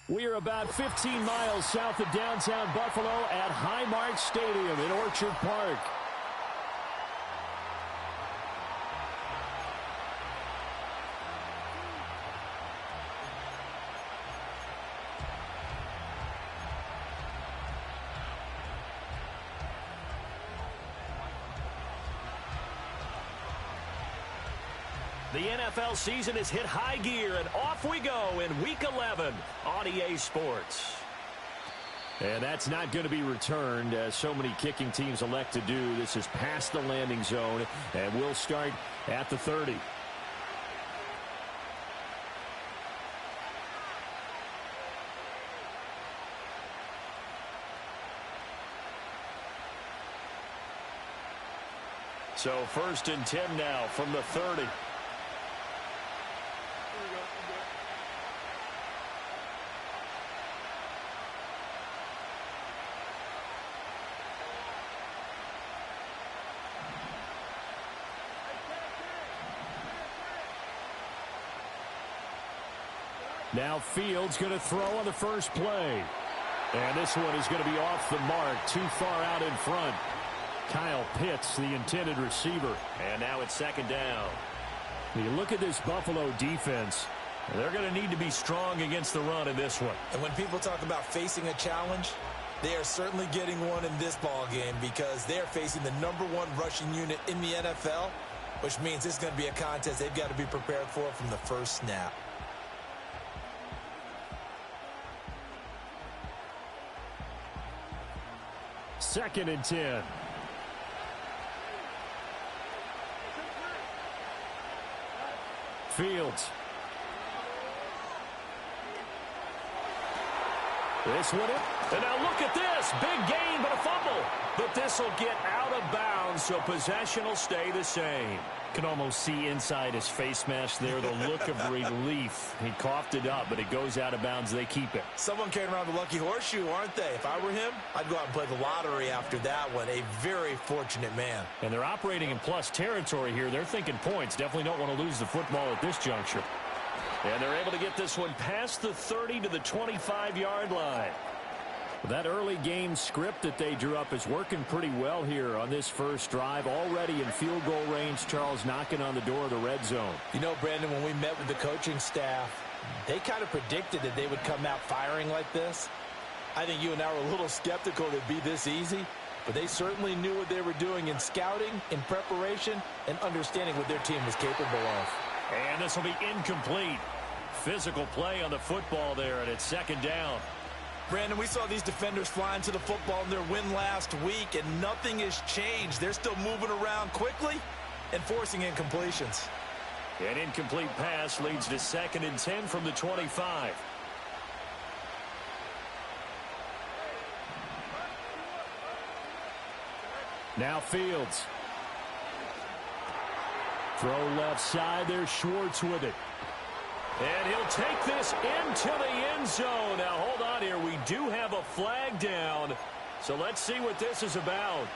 We are about 15 miles south of downtown Buffalo at Highmark Stadium in Orchard Park. The NFL season has hit high gear, and off we go in Week 11 on EA Sports. And that's not going to be returned, as so many kicking teams elect to do. This is past the landing zone, and we'll start at the 30. So 1st and 10 now from the 30. Now Fields going to throw on the first play. And this one is going to be off the mark, too far out in front. Kyle Pitts, the intended receiver. And now it's 2nd down. You look at this Buffalo defense, they're going to need to be strong against the run in this one. And when people talk about facing a challenge, they are certainly getting one in this ball game because they're facing the #1 rushing unit in the NFL, which means it's going to be a contest they've got to be prepared for from the first snap. Second and 10. Fields. This one in. And now look at this. Big gain, but a fumble. But this will get out of bounds, so possession will stay the same. Can almost see inside his face mask there the look of relief. He coughed it up, but it goes out of bounds. They keep it. Someone carrying around the lucky horseshoe, aren't they? If I were him, I'd go out and play the lottery after that one. A very fortunate man. And they're operating in plus territory here. They're thinking points. Definitely don't want to lose the football at this juncture. And they're able to get this one past the 30 to the 25-yard line. That early game script that they drew up is working pretty well here on this first drive. Already in field goal range, Charles knocking on the door of the red zone. You know, Brandon, when we met with the coaching staff, they kind of predicted that they would come out firing like this. I think you and I were a little skeptical it'd be this easy, but they certainly knew what they were doing in scouting, in preparation, and understanding what their team was capable of. And this will be incomplete. Physical play on the football there, and it's 2nd down. Brandon, we saw these defenders flying to the football in their win last week, and nothing has changed. They're still moving around quickly and forcing incompletions. An incomplete pass leads to 2nd and 10 from the 25. Now Fields. Throw left side. There's Schwartz with it. And he'll take this into the end zone. Now, hold on here. We do have a flag down. So let's see what this is about.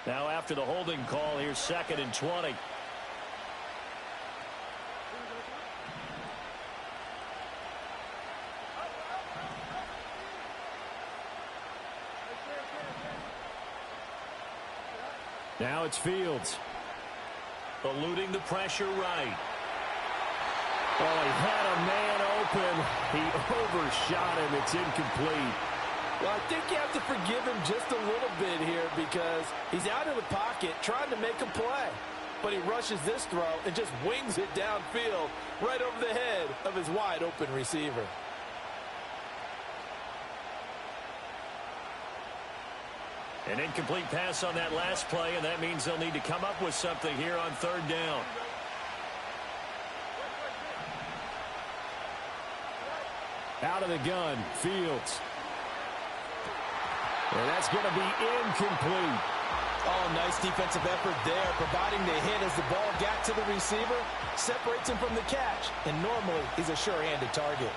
Now, after the holding call, here's 2nd and 20. Now it's Fields. Eluding the pressure right. Oh, he had a man open. He overshot him. It's incomplete. Well, I think you have to forgive him just a little bit here because he's out of the pocket trying to make a play. But he rushes this throw and just wings it downfield right over the head of his wide open receiver. An incomplete pass on that last play, and that means they'll need to come up with something here on 3rd down. Out of the gun, Fields. And that's going to be incomplete. Oh, nice defensive effort there, providing the hit as the ball got to the receiver, separates him from the catch, and normally he's a sure-handed target.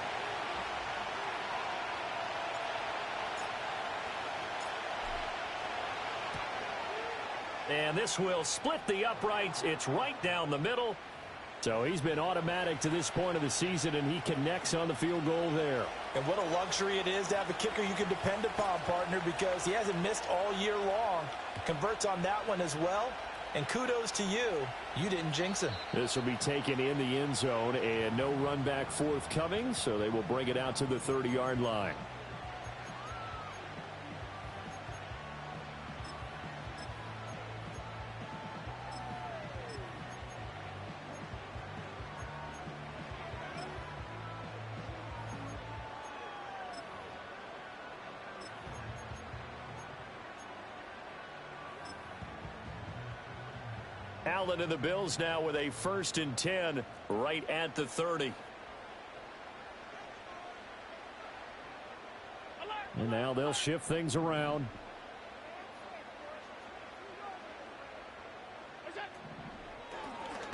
And this will split the uprights. It's right down the middle. So he's been automatic to this point of the season, and he connects on the field goal there. And what a luxury it is to have a kicker you can depend upon, partner, because he hasn't missed all year long. Converts on that one as well. And kudos to you. You didn't jinx him. This will be taken in the end zone, and no run back forthcoming, so they will bring it out to the 30-yard line. Allen and the Bills now with a 1st and 10 right at the 30. And now they'll shift things around.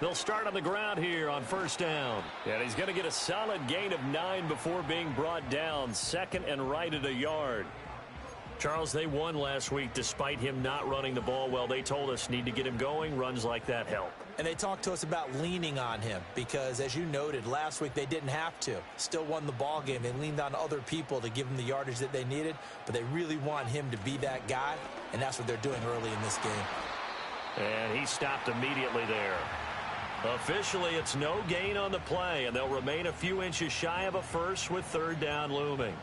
They'll start on the ground here on 1st down. And he's going to get a solid gain of 9 before being brought down. 2nd and right at a yard. Charles, they won last week despite him not running the ball well. They told us need to get him going. Runs like that help. And they talked to us about leaning on him because, as you noted, last week they didn't have to. Still won the ball game. They leaned on other people to give them the yardage that they needed, but they really want him to be that guy, and that's what they're doing early in this game. And he stopped immediately there. Officially, it's no gain on the play, and they'll remain a few inches shy of a first with 3rd down looming.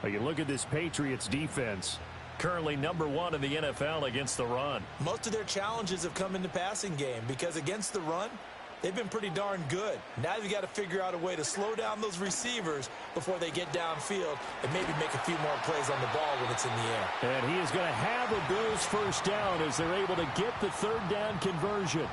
You look at this Patriots defense, currently number 1 in the NFL against the run. Most of their challenges have come in the passing game because against the run, they've been pretty darn good. Now you've got to figure out a way to slow down those receivers before they get downfield and maybe make a few more plays on the ball when it's in the air. And he is going to have a Bills 1st down as they're able to get the 3rd down conversion.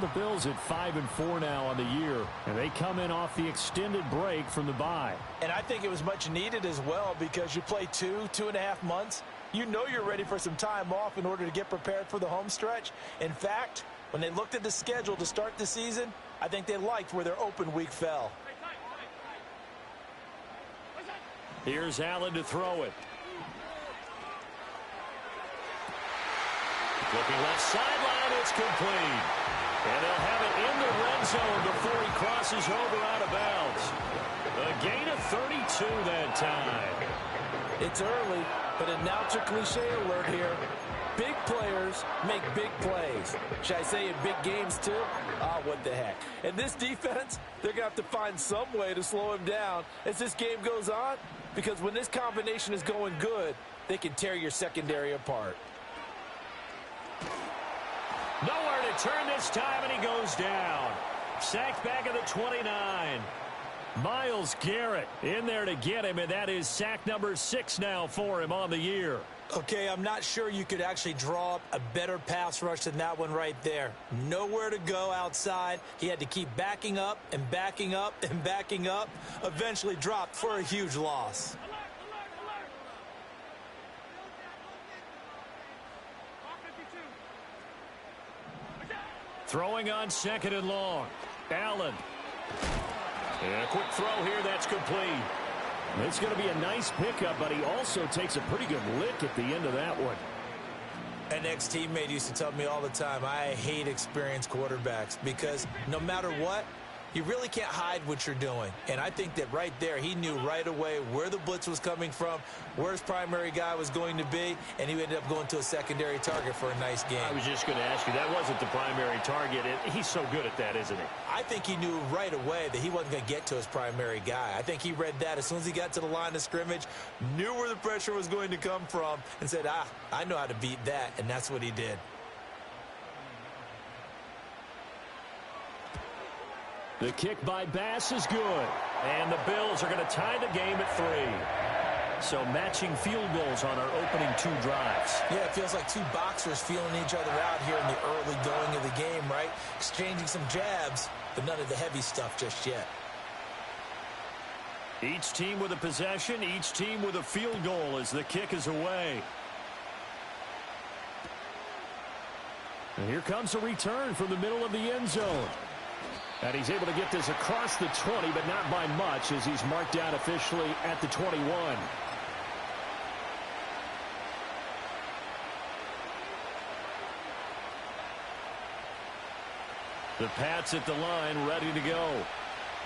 The Bills at 5-4 now on the year, and they come in off the extended break from the bye. And I think it was much needed as well because you play 2.5 months. You know you're ready for some time off in order to get prepared for the home stretch. In fact, when they looked at the schedule to start the season, I think they liked where their open week fell. Here's Allen to throw it. Looking left sideline, it's complete. And they'll have it in the red zone before he crosses over out of bounds. A gain of 32 that time. It's early, but announcer cliche alert here. Big players make big plays. Should I say in big games too? Ah, what the heck. And this defense, they're going to have to find some way to slow him down as this game goes on, because when this combination is going good, they can tear your secondary apart. Nowhere to turn this time, and he goes down. Sacked back at the 29. Myles Garrett in there to get him, and that is sack number 6 now for him on the year. Okay, I'm not sure you could actually draw up a better pass rush than that one right there. Nowhere to go outside. He had to keep backing up and backing up and backing up. Eventually dropped for a huge loss. Throwing on 2nd and long. Allen. And a quick throw here, that's complete. It's going to be a nice pickup, but he also takes a pretty good lick at the end of that one. An ex-teammate used to tell me all the time, I hate experienced quarterbacks because no matter what, you really can't hide what you're doing. And I think that right there, he knew right away where the blitz was coming from, where his primary guy was going to be, and he ended up going to a secondary target for a nice game. I was just going to ask you, that wasn't the primary target. He's so good at that, isn't he? I think he knew right away that he wasn't going to get to his primary guy. I think he read that as soon as he got to the line of scrimmage, knew where the pressure was going to come from, and said, I know how to beat that, and that's what he did. The kick by Bass is good. And the Bills are going to tie the game at 3. So matching field goals on our opening 2 drives. Yeah, it feels like 2 boxers feeling each other out here in the early going of the game, right? Exchanging some jabs, but none of the heavy stuff just yet. Each team with a possession, each team with a field goal as the kick is away. And here comes a return from the middle of the end zone. And he's able to get this across the 20, but not by much, as he's marked down officially at the 21. The Pats at the line, ready to go.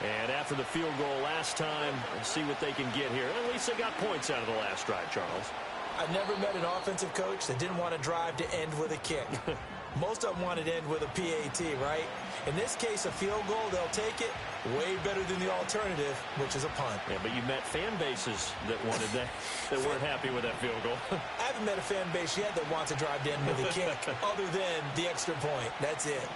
And after the field goal last time, let's see what they can get here. At least they got points out of the last drive, Charles. I've never met an offensive coach that didn't want to drive to end with a kick. Most of them wanted to end with a PAT, right? In this case, a field goal, they'll take it way better than the alternative, which is a punt. Yeah, but you met fan bases that wanted that, that weren't happy with that field goal. I haven't met a fan base yet that wants to drive to end with a kick, other than the extra point. That's it.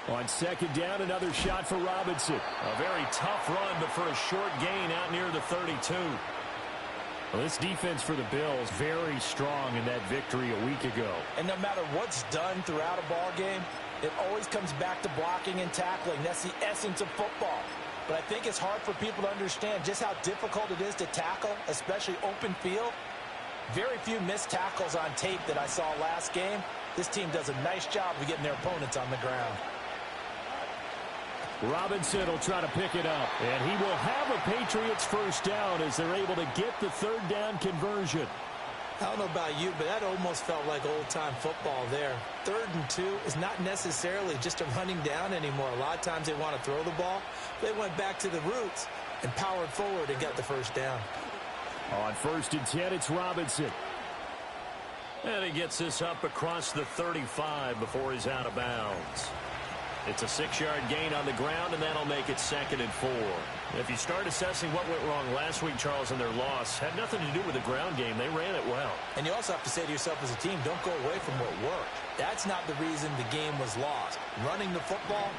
On second down, another shot for Robinson. A very tough run, but for a short gain out near the 32. Well, this defense for the Bills, very strong in that victory a week ago. And no matter what's done throughout a ball game, it always comes back to blocking and tackling. That's the essence of football. But I think it's hard for people to understand just how difficult it is to tackle, especially open field. Very few missed tackles on tape that I saw last game. This team does a nice job of getting their opponents on the ground. Robinson will try to pick it up, and he will have a Patriots first down as they're able to get the third down conversion. I don't know about you, but that almost felt like old-time football there. 3rd and 2 is not necessarily just a running down anymore. A lot of times they want to throw the ball. They went back to the roots and powered forward and got the first down. On 1st and 10, it's Robinson. And he gets this up across the 35 before he's out of bounds. It's a 6-yard gain on the ground, and that'll make it 2nd and 4. If you start assessing what went wrong last week, Charles, in their loss, had nothing to do with the ground game. They ran it well. And you also have to say to yourself as a team, don't go away from what worked. That's not the reason the game was lost. Running the football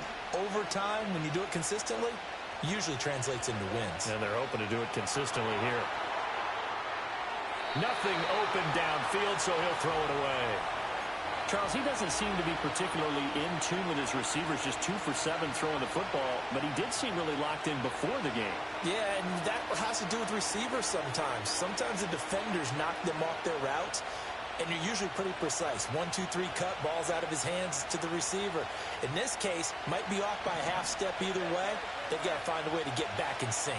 over time, when you do it consistently, usually translates into wins. And they're hoping to do it consistently here. Nothing open downfield, so he'll throw it away. Charles, he doesn't seem to be particularly in tune with his receivers, just 2 for 7 throwing the football, but he did seem really locked in before the game. Yeah, and that has to do with receivers sometimes. Sometimes the defenders knock them off their routes, and you're usually pretty precise. 1, 2, 3 cut, balls out of his hands to the receiver. In this case, might be off by a half step either way. They've got to find a way to get back in sync.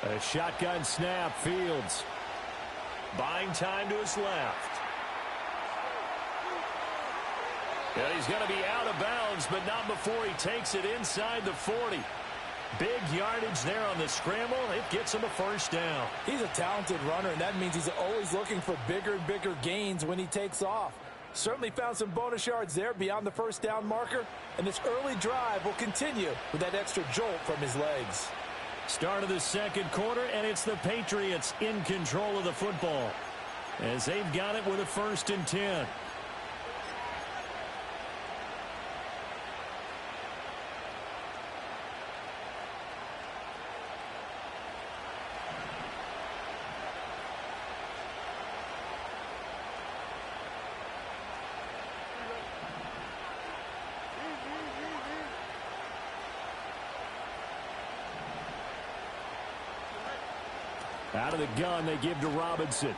A shotgun snap, Fields. Buying time to his left. And he's going to be out of bounds, but not before he takes it inside the 40. Big yardage there on the scramble. It gets him a first down. He's a talented runner, and that means he's always looking for bigger and bigger gains when he takes off. Certainly found some bonus yards there beyond the first down marker, and this early drive will continue with that extra jolt from his legs. Start of the second quarter, and it's the Patriots in control of the football as they've got it with a 1st and 10. Out of the gun, they give to Robinson.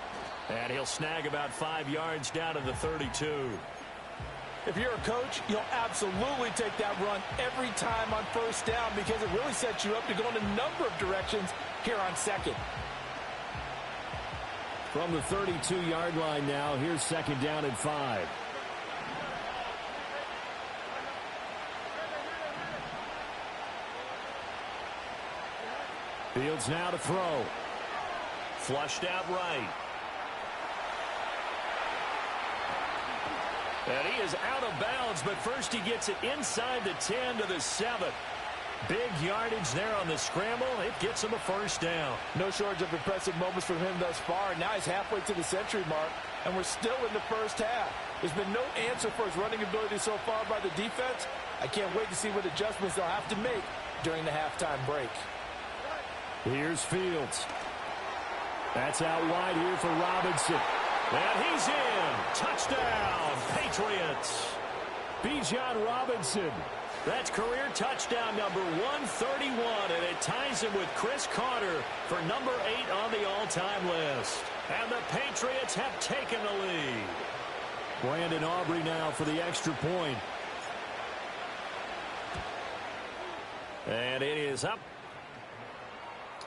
And he'll snag about 5 yards down to the 32. If you're a coach, you'll absolutely take that run every time on first down because it really sets you up to go in a number of directions here on second. From the 32-yard line now, here's 2nd down and 5. Fields now to throw. Flushed out right. And he is out of bounds, but first he gets it inside the 10 to the 7. Big yardage there on the scramble. It gets him a first down. No shortage of impressive moments from him thus far. Now he's halfway to the century mark, and we're still in the first half. There's been no answer for his running ability so far by the defense. I can't wait to see what adjustments they'll have to make during the halftime break. Here's Fields. That's out wide here for Robinson. And he's in. Touchdown, Patriots. Bijan Robinson. That's career touchdown number 131, and it ties him with Chris Carter for number 8 on the all-time list. And the Patriots have taken the lead. Brandon Aubrey now for the extra point. And it is up.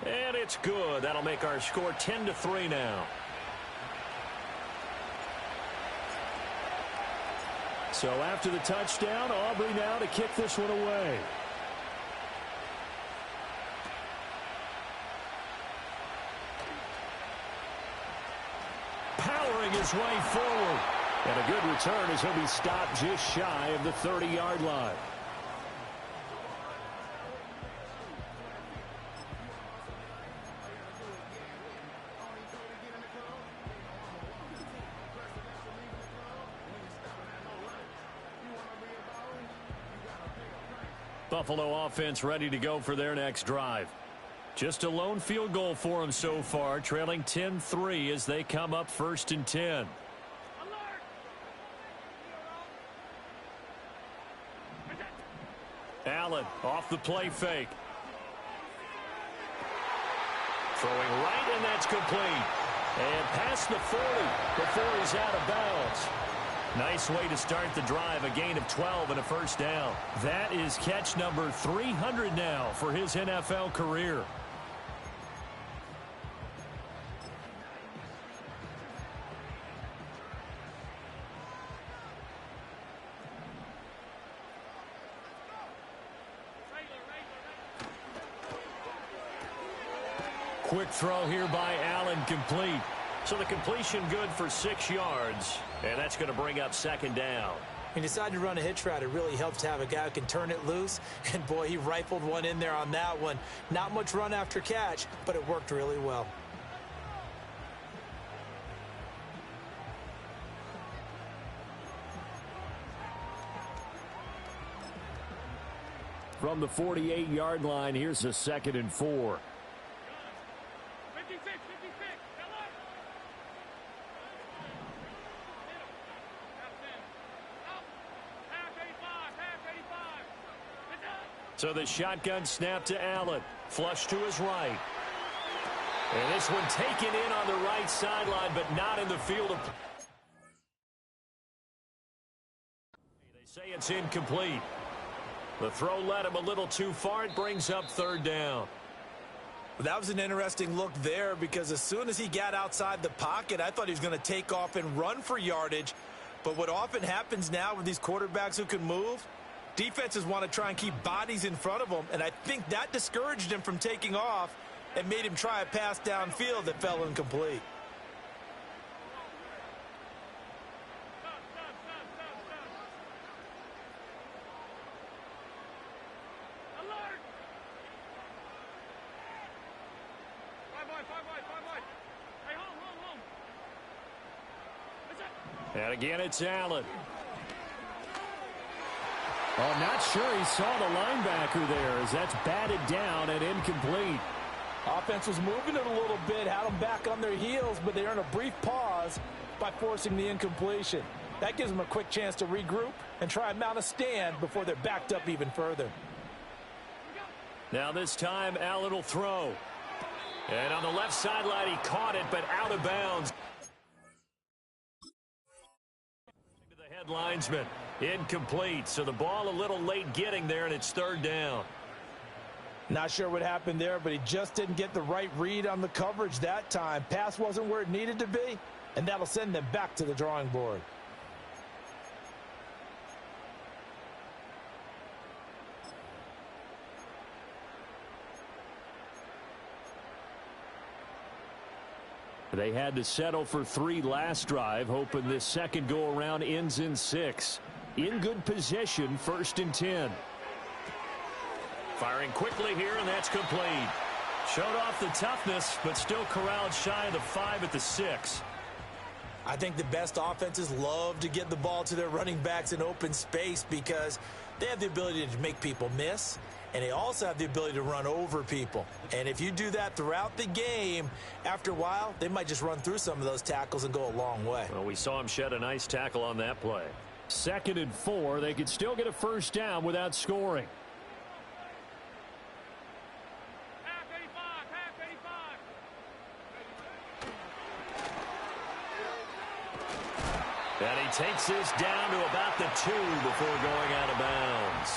And it's good. That'll make our score 10-3 now. So after the touchdown, Aubrey now to kick this one away. Powering his way forward. And a good return as he'll be stopped just shy of the 30-yard line. Buffalo offense ready to go for their next drive. Just a lone field goal for them so far, trailing 10-3 as they come up 1st and 10. Allen off the play fake. Throwing right, and that's complete. And past the 40 before he's out of bounds. Nice way to start the drive, a gain of 12 and a first down. That is catch number 300 now for his NFL career. Quick throw here by Allen, complete. So the completion good for 6 yards, and that's going to bring up 2nd down. He decided to run a hitch route. It really helps to have a guy who can turn it loose, and boy, he rifled one in there on that one. Not much run after catch, but it worked really well. From the 48-yard line, here's a 2nd and 4. So the shotgun snap to Allen. Flush to his right. And this one taken in on the right sideline, but not in the field of play. They say it's incomplete. The throw led him a little too far. It brings up 3rd down. Well, that was an interesting look there because as soon as he got outside the pocket, I thought he was going to take off and run for yardage. But what often happens now with these quarterbacks who can move, defenses want to try and keep bodies in front of them, and I think that discouraged him from taking off and made him try a pass downfield that fell incomplete. And again, it's Allen. Oh, not sure he saw the linebacker there as that's batted down and incomplete. Offense was moving it a little bit, had them back on their heels, but they earned a brief pause by forcing the incompletion. That gives them a quick chance to regroup and try and mount a stand before they're backed up even further. Now this time, Allen will throw. And on the left sideline, he caught it, but out of bounds. The head linesman, incomplete. So the ball a little late getting there, and it's 3rd down. Not sure what happened there, but he just didn't get the right read on the coverage that time. Pass wasn't where it needed to be, and that'll send them back to the drawing board. They had to settle for 3 last drive, hoping this second go-around ends in 6. In good position, 1st and 10. Firing quickly here, and that's complete. Showed off the toughness, but still corralled shy of the 5 at the 6. I think the best offenses love to get the ball to their running backs in open space because they have the ability to make people miss, and they also have the ability to run over people. And if you do that throughout the game, after a while, they might just run through some of those tackles and go a long way. Well, we saw him shed a nice tackle on that play. 2nd and 4. They could still get a first down without scoring. And he takes this down to about the 2 before going out of bounds.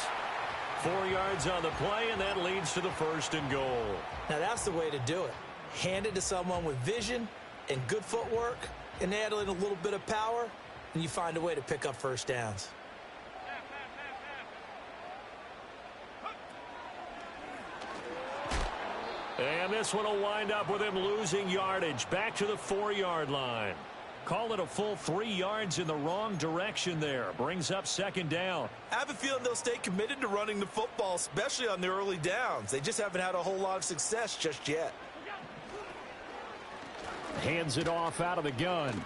4 yards on the play, and that leads to the 1st and goal. Now, that's the way to do it. Hand it to someone with vision and good footwork, and add in a little bit of power, and you find a way to pick up first downs. And this one will wind up with him losing yardage back to the 4-yard line. Call it a full 3 yards in the wrong direction there. Brings up 2nd down. I have a feeling they'll stay committed to running the football, especially on the early downs. They just haven't had a whole lot of success just yet. Hands it off out of the gun.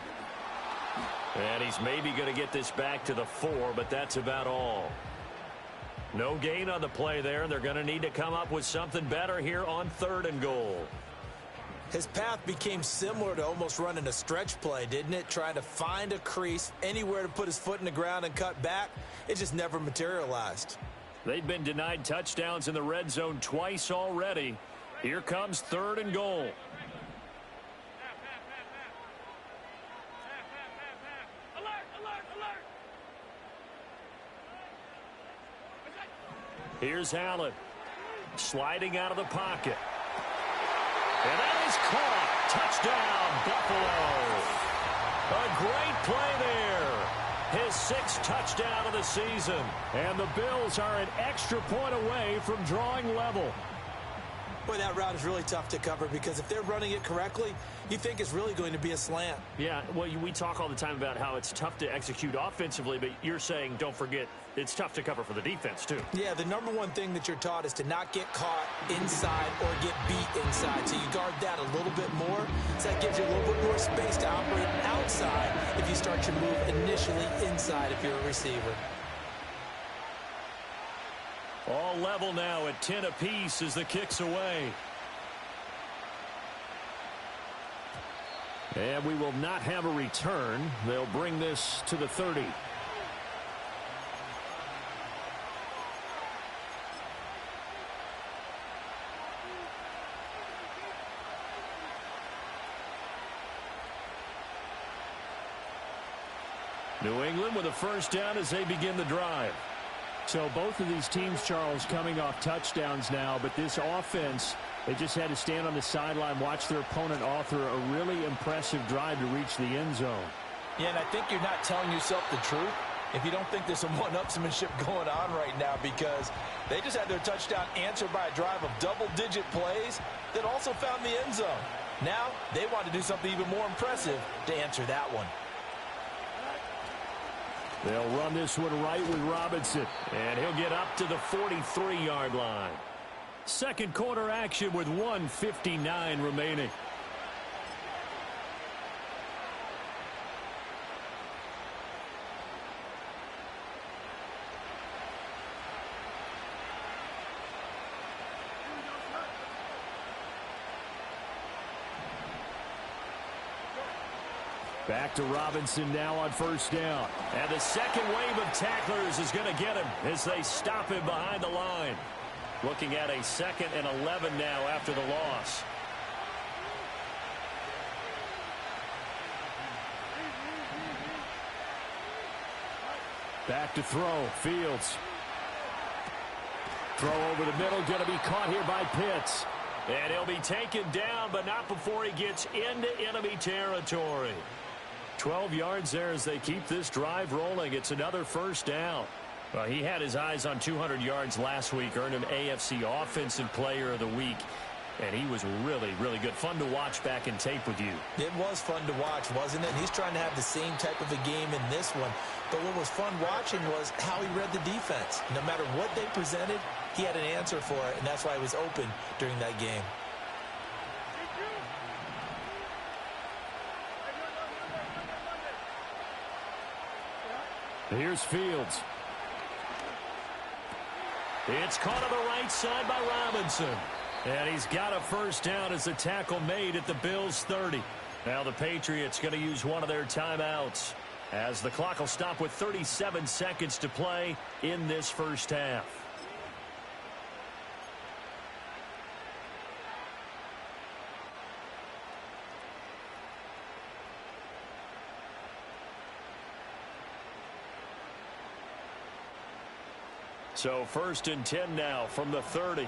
And he's maybe going to get this back to the 4, but that's about all. No gain on the play there. They're going to need to come up with something better here on 3rd and goal. His path became similar to almost running a stretch play, didn't it? Trying to find a crease, anywhere to put his foot in the ground and cut back. It just never materialized. They've been denied touchdowns in the red zone twice already. Here comes 3rd and goal. Here's Allen, sliding out of the pocket. And that is caught. Touchdown, Buffalo. A great play there. His 6th touchdown of the season. And the Bills are an extra point away from drawing level. Boy, that route is really tough to cover because if they're running it correctly, you think it's really going to be a slant. Yeah, well, we talk all the time about how it's tough to execute offensively, but you're saying, don't forget, it's tough to cover for the defense, too. Yeah, the number one thing that you're taught is to not get caught inside or get beat inside. So you guard that a little bit more. So that gives you a little bit more space to operate outside if you start your move initially inside if you're a receiver. All level now at 10 apiece as the kick's away. And we will not have a return. They'll bring this to the 30. New England with a first down as they begin the drive. So both of these teams, Charles, coming off touchdowns now, but this offense, they just had to stand on the sideline, watch their opponent author a really impressive drive to reach the end zone. Yeah, and I think you're not telling yourself the truth if you don't think there's some one-upsmanship going on right now, because they just had their touchdown answered by a drive of double-digit plays that also found the end zone. Now they want to do something even more impressive to answer that one. They'll run this one right with Robinson, and he'll get up to the 43-yard line. Second quarter action with 1:59 remaining. Back to Robinson now on first down. And the second wave of tacklers is going to get him as they stop him behind the line. Looking at a 2nd and 11 now after the loss. Back to throw. Fields. Throw over the middle. Going to be caught here by Pitts. And he'll be taken down, but not before he gets into enemy territory. 12 yards there as they keep this drive rolling. It's another first down. Well, he had his eyes on 200 yards last week, earned him AFC Offensive Player of the Week. And he was really, really good. Fun to watch back in tape with you. It was fun to watch, wasn't it? And he's trying to have the same type of a game in this one. But what was fun watching was how he read the defense. No matter what they presented, he had an answer for it, and that's why he was open during that game. Here's Fields. It's caught on the right side by Robinson. And he's got a first down as the tackle made at the Bills' 30. Now the Patriots going to use one of their timeouts as the clock will stop with 37 seconds to play in this first half. So 1st and 10 now from the 30.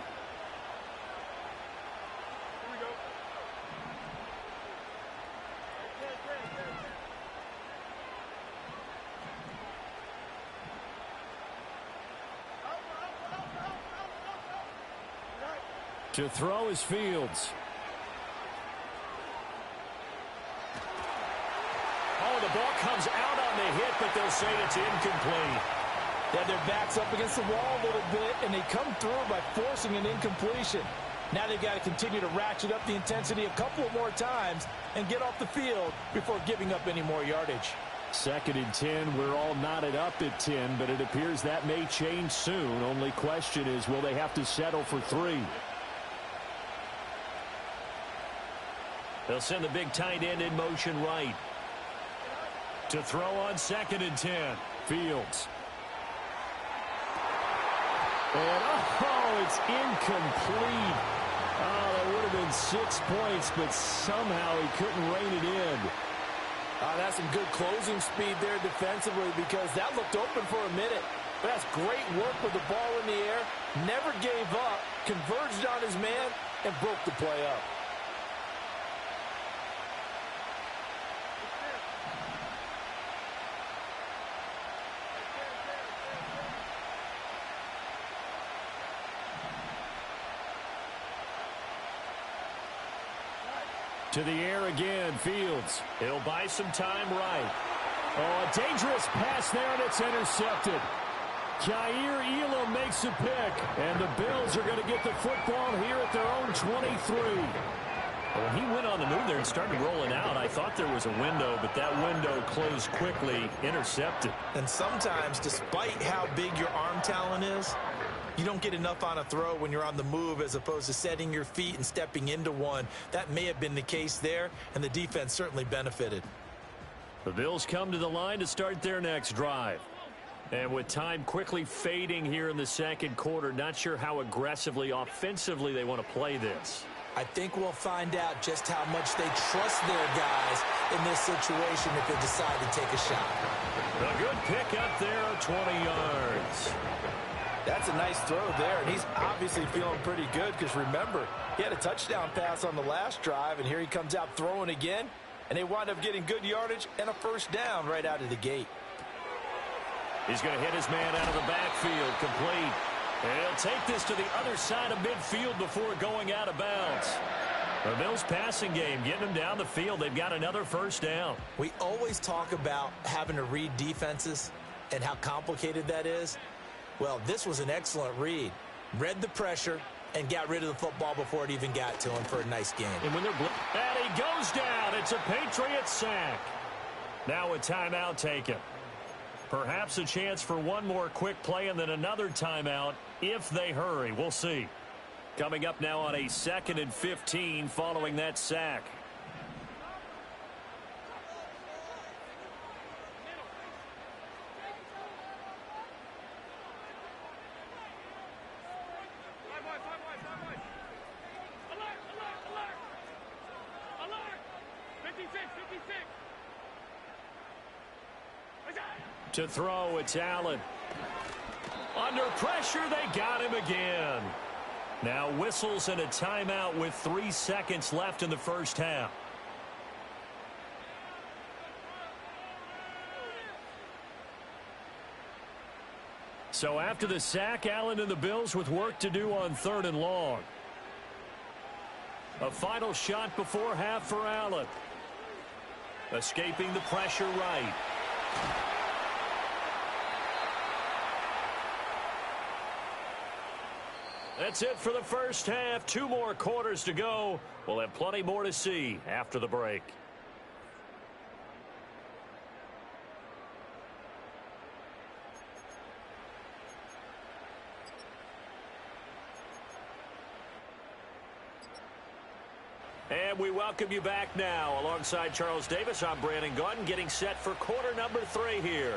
To throw is Fields. Oh, the ball comes out on the hit, but they'll say it's incomplete. Yeah, their back's up against the wall a little bit, and they come through by forcing an incompletion. Now they've got to continue to ratchet up the intensity a couple more times and get off the field before giving up any more yardage. 2nd and 10. We're all knotted up at 10, but it appears that may change soon. Only question is, will they have to settle for 3? They'll send the big tight end in motion right. To throw on 2nd and 10. Fields. And, oh, it's incomplete. Oh, that would have been 6 points, but somehow he couldn't rein it in. That's some good closing speed there defensively because that looked open for a minute. But that's great work with the ball in the air. Never gave up, converged on his man, and broke the play up. To the air again, Fields. He'll buy some time right. Oh, a dangerous pass there, and it's intercepted. Jair Elam makes a pick, and the Bills are going to get the football here at their own 23. When he went on the move there and started rolling out, I thought there was a window, but that window closed quickly, intercepted. And sometimes, despite how big your arm talent is, you don't get enough on a throw when you're on the move as opposed to setting your feet and stepping into one. That may have been the case there, and the defense certainly benefited. The Bills come to the line to start their next drive. And with time quickly fading here in the second quarter, not sure how aggressively, offensively they want to play this. I think we'll find out just how much they trust their guys in this situation if they decide to take a shot. A good pick up there, 20 yards. That's a nice throw there, and he's obviously feeling pretty good because, remember, he had a touchdown pass on the last drive, and here he comes out throwing again, and they wind up getting good yardage and a first down right out of the gate. He's going to hit his man out of the backfield, complete. And he'll take this to the other side of midfield before going out of bounds. The Bills passing game, getting them down the field. They've got another first down. We always talk about having to read defenses and how complicated that is. Well, this was an excellent read. Read the pressure and got rid of the football before it even got to him for a nice game. And when they're and he goes down. It's a Patriot sack. Now a timeout taken. Perhaps a chance for one more quick play and then another timeout if they hurry. We'll see. Coming up now on a 2nd and 15 following that sack. To throw, it's Allen. Under pressure, they got him again. Now whistles and a timeout with 3 seconds left in the first half. So after the sack, Allen and the Bills with work to do on 3rd and long. A final shot before half for Allen. Escaping the pressure right. That's it for the first half. 2 more quarters to go. We'll have plenty more to see after the break. we welcome you back now. Alongside Charles Davis, I'm Brandon Gaudin, getting set for quarter number 3 here.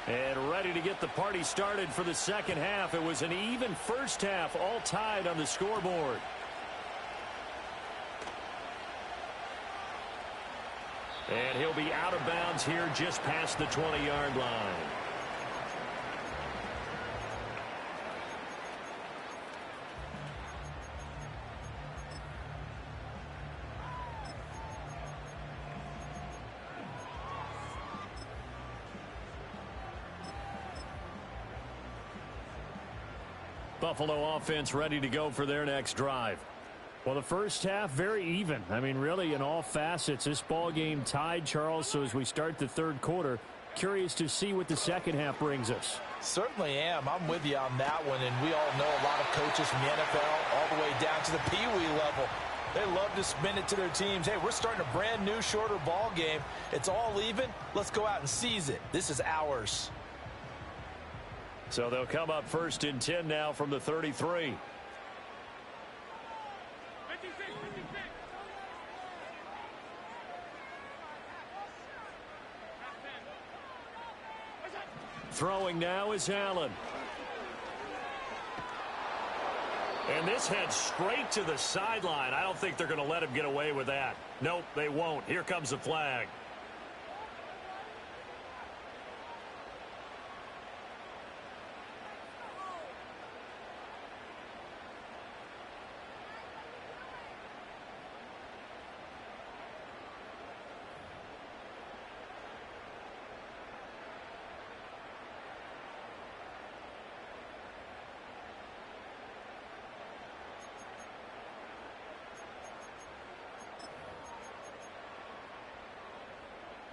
And ready to get the party started for the second half. It was an even first half, all tied on the scoreboard. And he'll be out of bounds here just past the 20-yard line. Buffalo offense ready to go for their next drive. Well, the first half, very even. I mean, really, in all facets, this ball game tied, Charles. So as we start the third quarter, curious to see what the second half brings us. Certainly am. I'm with you on that one. And we all know a lot of coaches from the NFL all the way down to the Pee-wee level. They love to spin it to their teams. Hey, we're starting a brand new, shorter ball game. It's all even. Let's go out and seize it. This is ours. So they'll come up first and 10 now from the 33. Throwing now is Allen. And this heads straight to the sideline. I don't think they're going to let him get away with that. Nope, they won't. Here comes the flag.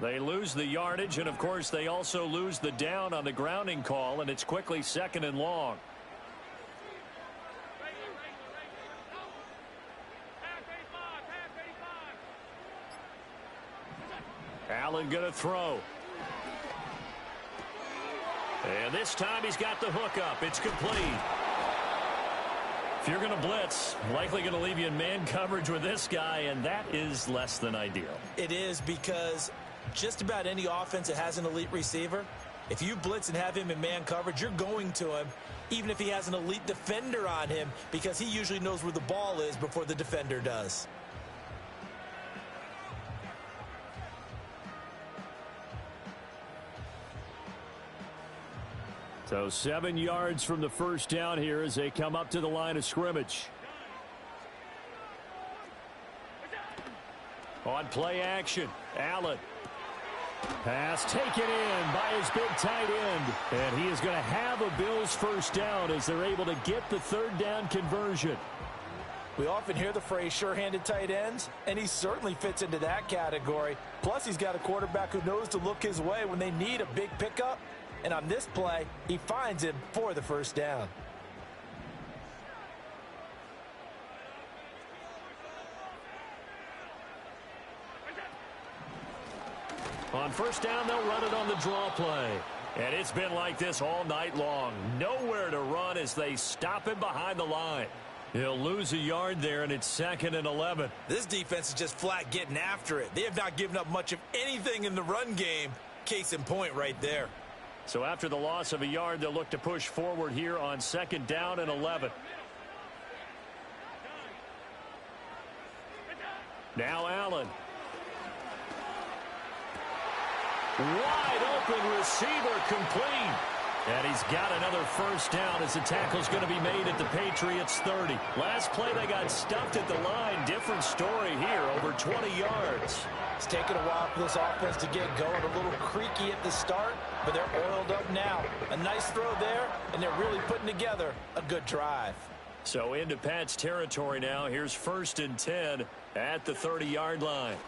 They lose the yardage, and of course they also lose the down on the grounding call, and it's quickly second and long. Allen going to throw. And this time he's got the hook up. It's complete. If you're going to blitz, likely going to leave you in man coverage with this guy, and that is less than ideal. It is, because just about any offense that has an elite receiver, if you blitz and have him in man coverage, you're going to him, even if he has an elite defender on him, because he usually knows where the ball is before the defender does. So 7 yards from the first down here as they come up to the line of scrimmage. On play action, Allen. Pass taken in by his big tight end. And he is going to have a Bills first down as they're able to get the third down conversion. We often hear the phrase sure-handed tight ends, and he certainly fits into that category. Plus, he's got a quarterback who knows to look his way when they need a big pickup. And on this play, he finds him for the first down. On first down, they'll run it on the draw play. And it's been like this all night long. Nowhere to run as they stop him behind the line. He'll lose a yard there, and it's 2nd and 11. This defense is just flat getting after it. They have not given up much of anything in the run game. Case in point right there. So after the loss of a yard, they'll look to push forward here on 2nd down and 11. Now Allen. Wide open receiver, complete. And he's got another first down as the tackle's going to be made at the Patriots 30. Last play they got stuffed at the line. Different story here, over 20 yards. It's taken a while for this offense to get going. A little creaky at the start, but they're oiled up now. A nice throw there, and they're really putting together a good drive. So into Pat's territory now. Here's 1st and 10 at the 30-yard line.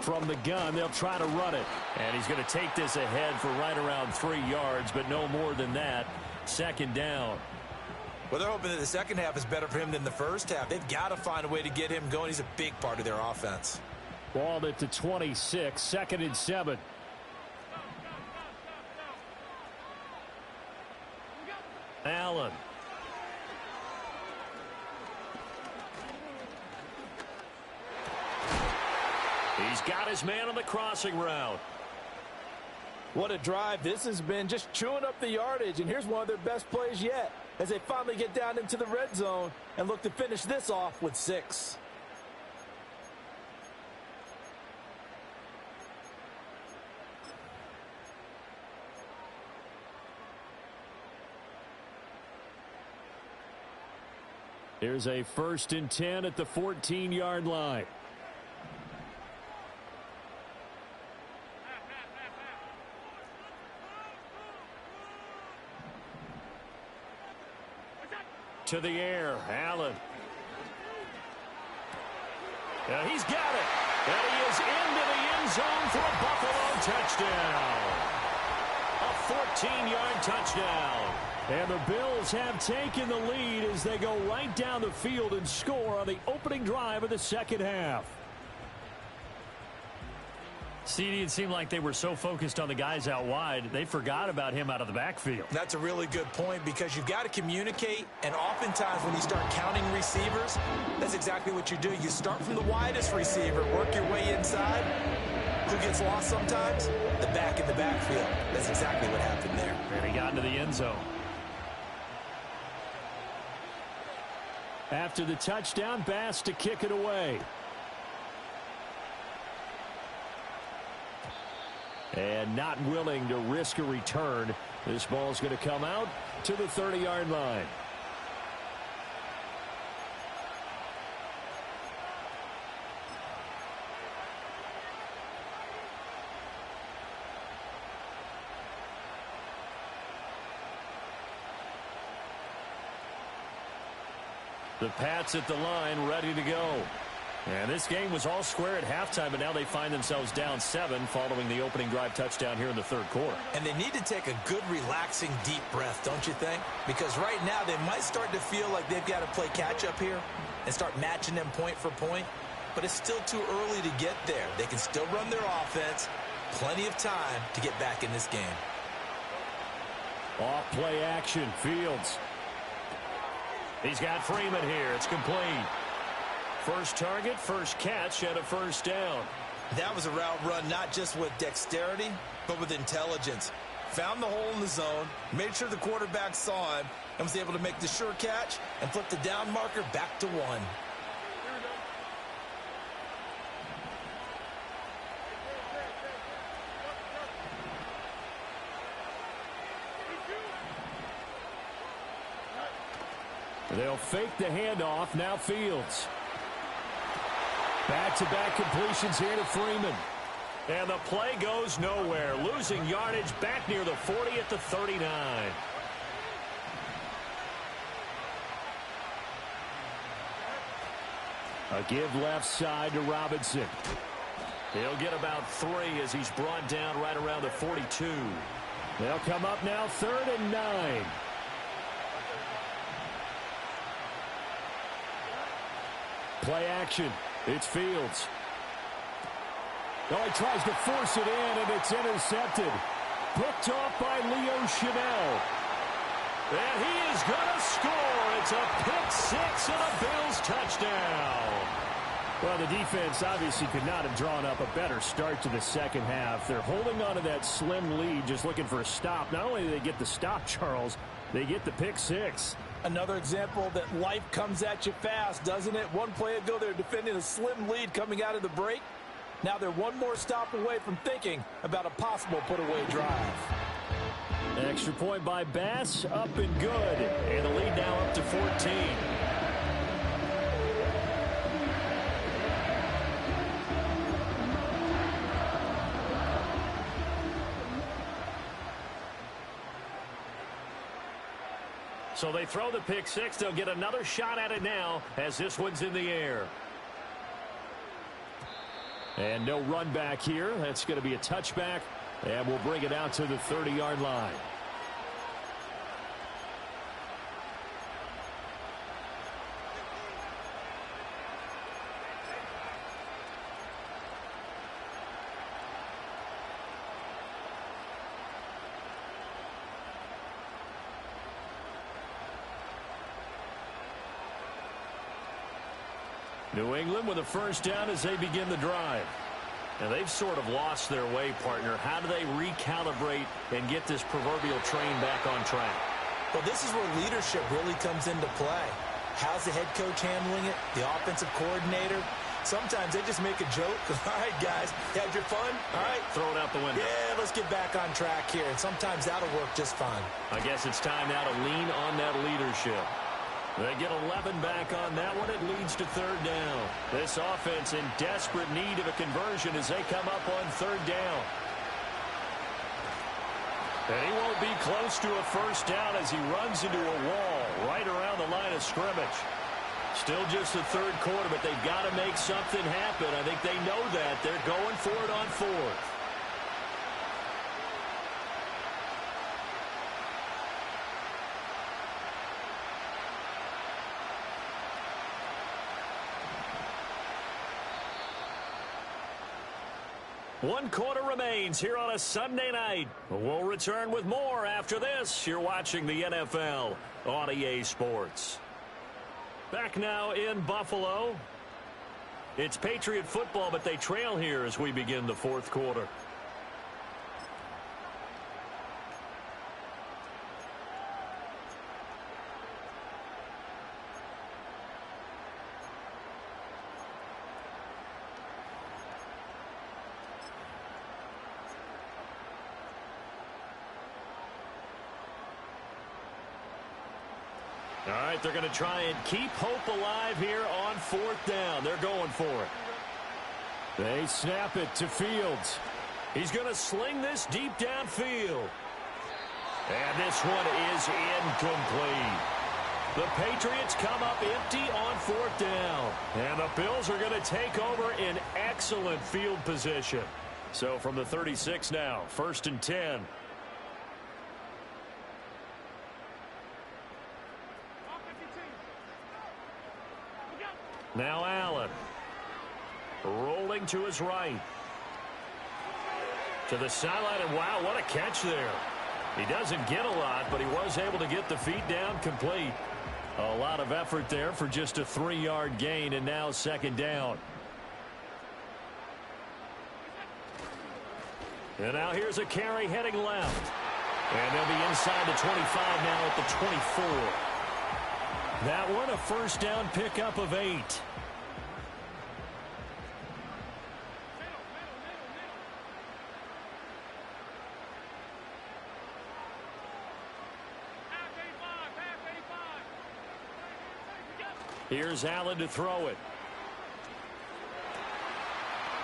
From the gun, they'll try to run it. And he's going to take this ahead for right around 3 yards, but no more than that. 2nd down. Well, they're hoping that the second half is better for him than the first half. They've got to find a way to get him going. He's a big part of their offense. Ball at the 26, 2nd and 7. Allen. He's got his man on the crossing route. What a drive this has been, just chewing up the yardage, and here's one of their best plays yet as they finally get down into the red zone and look to finish this off with 6. Here's a 1st and 10 at the 14-yard line. To the air, Allen. He's got it. And he is into the end zone for a Buffalo touchdown. A 14-yard touchdown. And the Bills have taken the lead as they go right down the field and score on the opening drive of the second half. CD, it seemed like they were so focused on the guys out wide, they forgot about him out of the backfield. That's a really good point because you've got to communicate, and oftentimes when you start counting receivers, that's exactly what you do. You start from the widest receiver, work your way inside. Who gets lost sometimes? The back in the backfield. That's exactly what happened there. And he got into the end zone. After the touchdown, Bass to kick it away. And not willing to risk a return. This ball's going to come out to the 30-yard line. The Pats at the line, ready to go. And this game was all square at halftime, but now they find themselves down 7 following the opening drive touchdown here in the third quarter. And they need to take a good, relaxing, deep breath, don't you think? Because right now they might start to feel like they've got to play catch-up here and start matching them point for point. But it's still too early to get there. They can still run their offense. Plenty of time to get back in this game. Off play action, Fields. He's got Freeman here. It's complete. First target, first catch, and a first down. That was a route run not just with dexterity, but with intelligence. Found the hole in the zone, made sure the quarterback saw him, and was able to make the sure catch and flip the down marker back to 1. They'll fake the handoff. Now Fields. Back-to-back completions here to Freeman. And the play goes nowhere. Losing yardage back near the 40 at the 39. A give left side to Robinson. He'll get about 3 as he's brought down right around the 42. They'll come up now 3rd and 9. Play action. It's Fields. Oh, he tries to force it in, and it's intercepted. Picked off by Leo Chanel. And he is going to score. It's a pick 6 and a Bills touchdown. Well, the defense obviously could not have drawn up a better start to the second half. They're holding on to that slim lead, just looking for a stop. Not only do they get the stop, Charles, they get the pick 6. Another example that life comes at you fast, doesn't it? One play ago, they're defending a slim lead coming out of the break. Now they're one more stop away from thinking about a possible put-away drive. Extra point by Bass, up and good. And the lead now up to 14. So they throw the pick 6. They'll get another shot at it now as this one's in the air. And no run back here. That's going to be a touchback. And we'll bring it out to the 30-yard line. New England with a first down as they begin the drive. And they've sort of lost their way, partner. How do they recalibrate and get this proverbial train back on track? Well, this is where leadership really comes into play. How's the head coach handling it? The offensive coordinator? Sometimes they just make a joke. All right, guys, had your fun? All right. Throw it out the window. Yeah, let's get back on track here. And sometimes that'll work just fine. I guess it's time now to lean on that leadership. They get 11 back on that one. It leads to third down. This offense in desperate need of a conversion as they come up on third down. And he won't be close to a first down as he runs into a wall right around the line of scrimmage. Still just the third quarter, but they've got to make something happen. I think they know that. They're going for it on fourth. One quarter remains here on a Sunday night. We'll return with more after this. You're watching the NFL on EA Sports. Back now in Buffalo. It's Patriot football, but they trail here as we begin the fourth quarter. All right, they're going to try and keep hope alive here on fourth down. They're going for it. They snap it to Fields. He's going to sling this deep downfield. And this one is incomplete. The Patriots come up empty on fourth down. And the Bills are going to take over in excellent field position. So from the 36 now, 1st and 10. Now Allen. Rolling to his right. To the sideline, and wow, what a catch there. He doesn't get a lot, but he was able to get the feet down complete. A lot of effort there for just a 3-yard gain, and now second down. And now here's a carry heading left. And they'll be inside the 25 now at the 24. That one a first down pickup of 8. Here's Allen to throw it.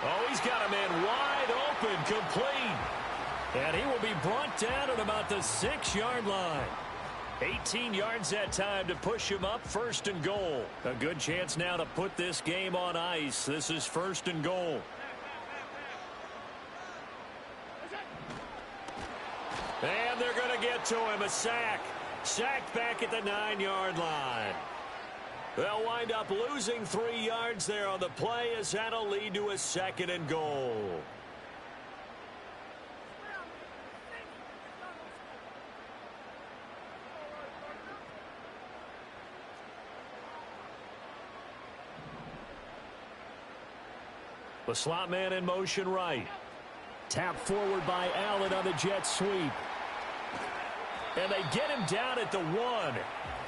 Oh, he's got a man wide open, complete. And he will be brought down at about the 6-yard line. 18 yards that time to push him up, 1st and goal. A good chance now to put this game on ice. This is 1st and goal. And they're going to get to him, a sack. Sacked back at the 9-yard line. They'll wind up losing 3 yards there on the play as that'll lead to a 2nd and goal. The slot man in motion right. Tap forward by Allen on the jet sweep. And they get him down at the 1.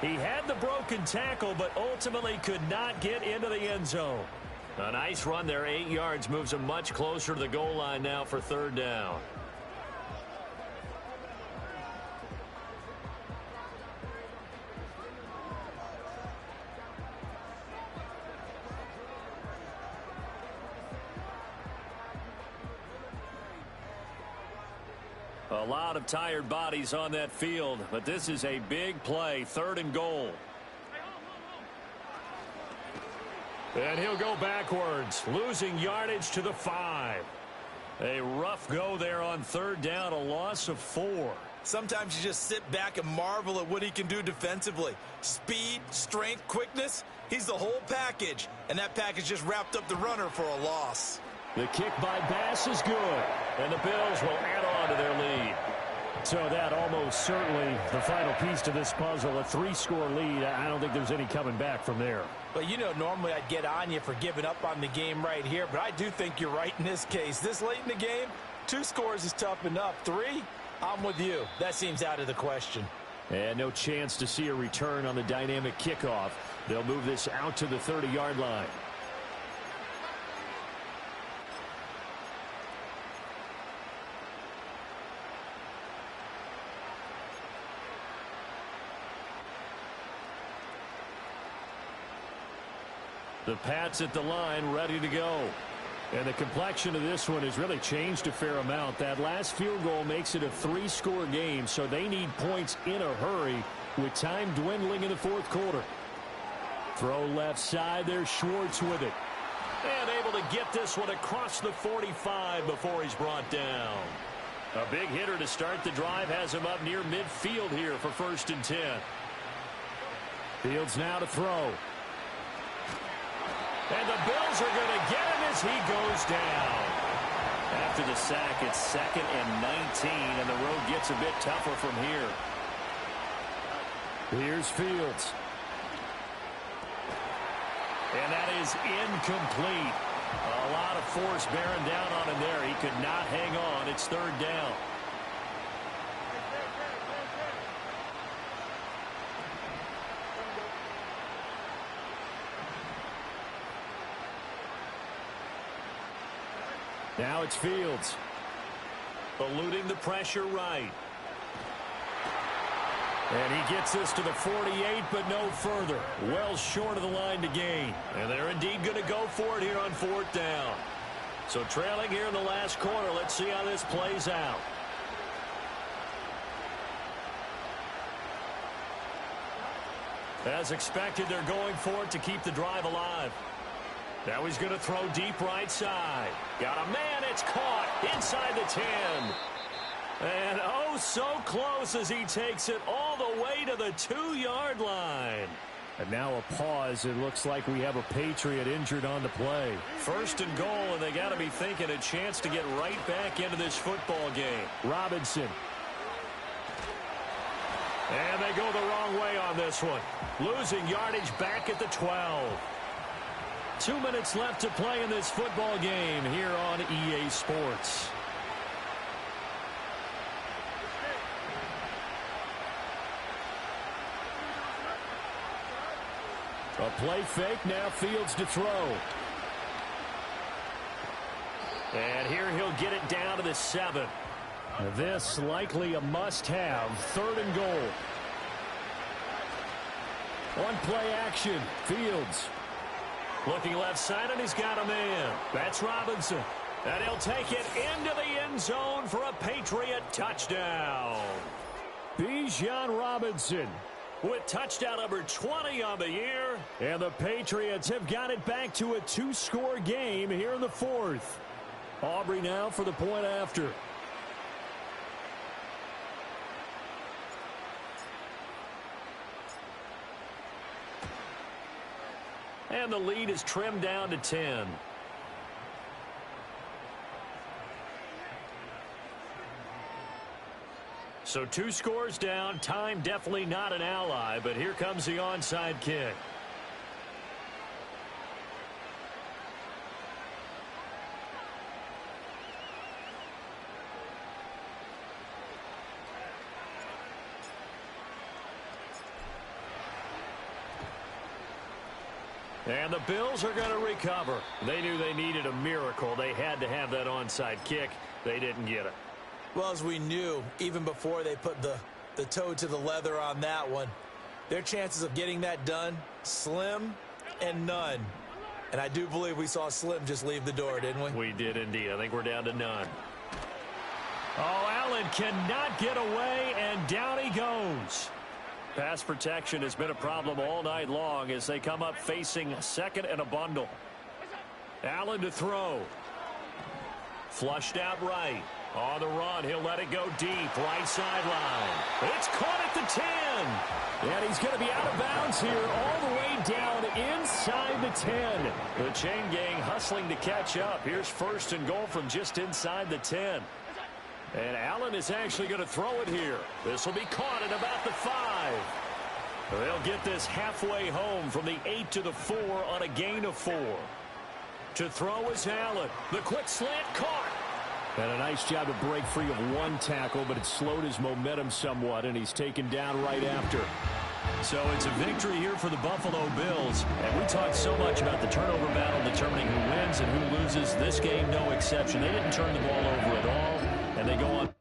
He had the broken tackle, but ultimately could not get into the end zone. A nice run there, 8 yards, moves him much closer to the goal line now for third down. A lot of tired bodies on that field, but this is a big play, 3rd and goal. And he'll go backwards, losing yardage to the 5. A rough go there on third down, a loss of 4. Sometimes you just sit back and marvel at what he can do defensively. Speed, strength, quickness, he's the whole package. And that package just wrapped up the runner for a loss. The kick by Bass is good, and the Bills will add on to their lead. So that almost certainly the final piece to this puzzle, a 3-score lead. I don't think there's any coming back from there. But, you know, normally I'd get on you for giving up on the game right here, but I do think you're right in this case. This late in the game, 2 scores is tough enough. 3, I'm with you. That seems out of the question. And no chance to see a return on the dynamic kickoff. They'll move this out to the 30-yard line. The Pats at the line, ready to go. And the complexion of this one has really changed a fair amount. That last field goal makes it a 3-score game, so they need points in a hurry with time dwindling in the 4th quarter. Throw left side, there's Schwartz with it. And able to get this one across the 45 before he's brought down. A big hitter to start the drive has him up near midfield here for 1st and 10. Fields now to throw. And the Bills are going to get him as he goes down. After the sack, it's 2nd and 19, and the road gets a bit tougher from here. Here's Fields. And that is incomplete. A lot of force bearing down on him there. He could not hang on. It's 3rd down. Now it's Fields. Eluding the pressure right. And he gets this to the 48, but no further. Well short of the line to gain. And they're indeed going to go for it here on 4th down. So trailing here in the last quarter. Let's see how this plays out. As expected, they're going for it to keep the drive alive. Now he's going to throw deep right side. Got a man. It's caught inside the 10. And oh, so close as he takes it all the way to the 2-yard line. And now a pause. It looks like we have a Patriot injured on the play. 1st and goal, and they got to be thinking a chance to get right back into this football game. Robinson. And they go the wrong way on this one. Losing yardage back at the 12. 2 minutes left to play in this football game here on EA Sports. A play fake, now Fields to throw. And here he'll get it down to the 7. This likely a must-have. 3rd and goal. On play action, Fields. Looking left side, and he's got a man. That's Robinson. And he'll take it into the end zone for a Patriot touchdown. Bijan Robinson with touchdown number 20 on the year. And the Patriots have got it back to a 2-score game here in the 4th. Aubrey now for the point after. And the lead is trimmed down to 10. So 2 scores down. Time definitely not an ally, but here comes the onside kick. And the Bills are going to recover. They knew they needed a miracle. They had to have that onside kick. They didn't get it. Well, as we knew, even before they put the toe to the leather on that one, their chances of getting that done, slim and none. And I do believe we saw Slim just leave the door, didn't we? We did indeed. I think we're down to none. Oh, Allen cannot get away, and down he goes. Pass protection has been a problem all night long as they come up facing 2nd and a bundle. Allen to throw. Flushed out right. On the run, he'll let it go deep. Right sideline. It's caught at the 10. And he's going to be out of bounds here all the way down inside the 10. The chain gang hustling to catch up. Here's 1st and goal from just inside the 10. And Allen is actually going to throw it here. This will be caught at about the 5. They'll get this halfway home from the 8 to the 4 on a gain of 4. To throw is Allen. The quick slant caught. And a nice job to break free of one tackle, but it slowed his momentum somewhat, and he's taken down right after. So it's a victory here for the Buffalo Bills. And we talked so much about the turnover battle determining who wins and who loses. This game, no exception. They didn't turn the ball over at all, and they go on.